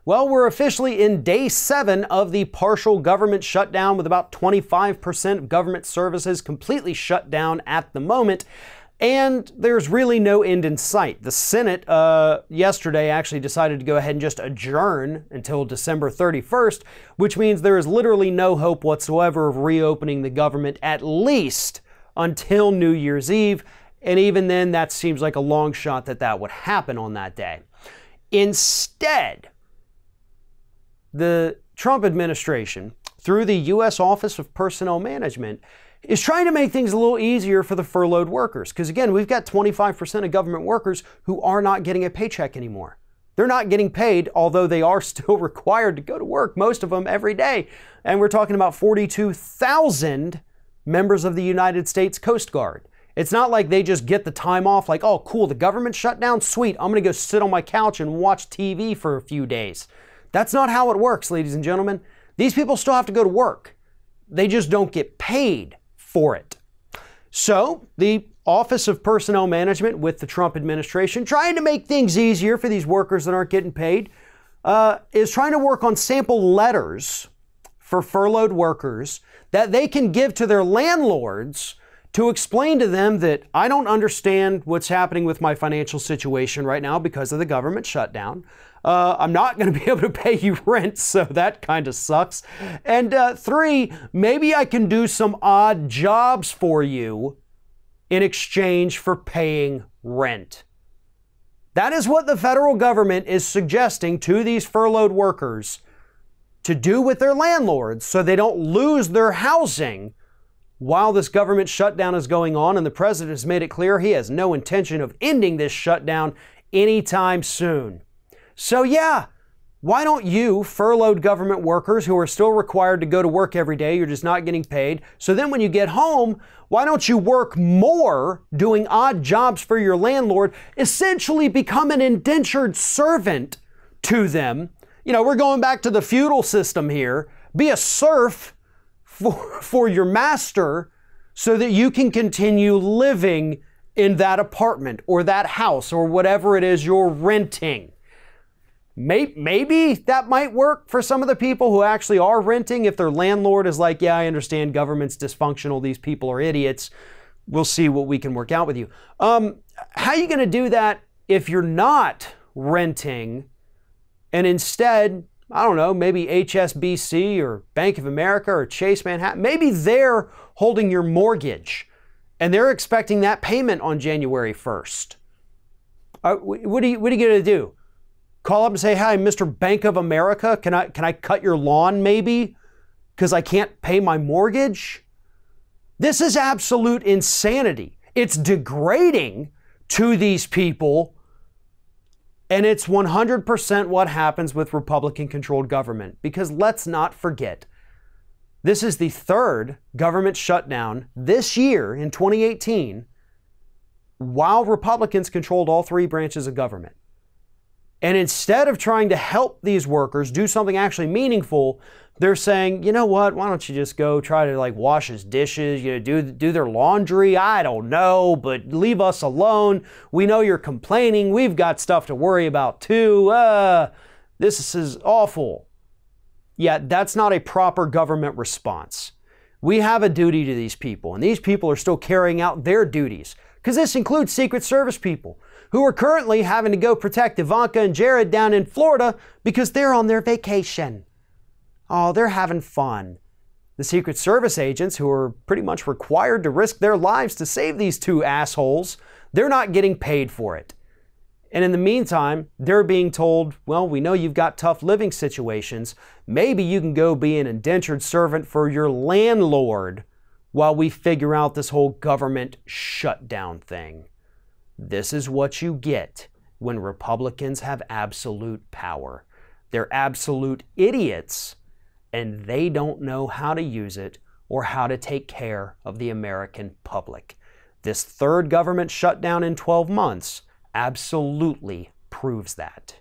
Well, we're officially in day 7 of the partial government shutdown, with about 25% of government services completely shut down at the moment. And there's really no end in sight. The Senate yesterday actually decided to go ahead and just adjourn until December 31st, which means there is literally no hope whatsoever of reopening the government, at least until New Year's Eve. And even then, that seems like a long shot that would happen on that day. Instead, the Trump administration, through the U.S. Office of Personnel Management, is trying to make things a little easier for the furloughed workers. Because again, we've got 25% of government workers who are not getting a paycheck anymore. They're not getting paid, although they are still required to go to work, most of them every day. And we're talking about 42,000 members of the United States Coast Guard. It's not like they just get the time off, like, oh, cool, the government shut down, sweet, I'm going to go sit on my couch and watch TV for a few days. That's not how it works, ladies and gentlemen. These people still have to go to work. They just don't get paid for it. So the Office of Personnel Management with the Trump administration, trying to make things easier for these workers that aren't getting paid, is trying to work on sample letters for furloughed workers that they can give to their landlords to explain to them that I don't understand what's happening with my financial situation right now because of the government shutdown. I'm not going to be able to pay you rent, so that kind of sucks. And 3, maybe I can do some odd jobs for you in exchange for paying rent. That is what the federal government is suggesting to these furloughed workers to do with their landlords so they don't lose their housing while this government shutdown is going on. And the president has made it clear he has no intention of ending this shutdown anytime soon. So yeah, why don't you furloughed government workers who are still required to go to work every day, you're just not getting paid, so then when you get home, why don't you work more doing odd jobs for your landlord, essentially become an indentured servant to them? You know, we're going back to the feudal system here. Be a serf for your master so that you can continue living in that apartment or that house or whatever it is you're renting. Maybe that might work for some of the people who actually are renting. If their landlord is like, yeah, I understand government's dysfunctional, these people are idiots, we'll see what we can work out with you. How are you going to do that if you're not renting and instead, I don't know, maybe HSBC or Bank of America or Chase Manhattan, maybe they're holding your mortgage and they're expecting that payment on January 1st. What are you going to do? Call up and say, hi, Mr. Bank of America, can I cut your lawn maybe because I can't pay my mortgage? This is absolute insanity. It's degrading to these people, and it's 100% what happens with Republican-controlled government. Because let's not forget, this is the 3rd government shutdown this year in 2018 while Republicans controlled all 3 branches of government. And instead of trying to help these workers do something actually meaningful, they're saying, you know what, why don't you just go try to like wash his dishes, you know, do their laundry, I don't know, but leave us alone. We know you're complaining. We've got stuff to worry about too. This is awful. Yeah, that's not a proper government response. We have a duty to these people, and these people are still carrying out their duties, because this includes Secret Service people who are currently having to go protect Ivanka and Jared down in Florida because they're on their vacation. Oh, they're having fun. The Secret Service agents, who are pretty much required to risk their lives to save these 2 assholes, they're not getting paid for it. And in the meantime, they're being told, well, we know you've got tough living situations. Maybe you can go be an indentured servant for your landlord while we figure out this whole government shutdown thing. This is what you get when Republicans have absolute power. They're absolute idiots, and they don't know how to use it or how to take care of the American public. This 3rd government shutdown in 12 months absolutely proves that.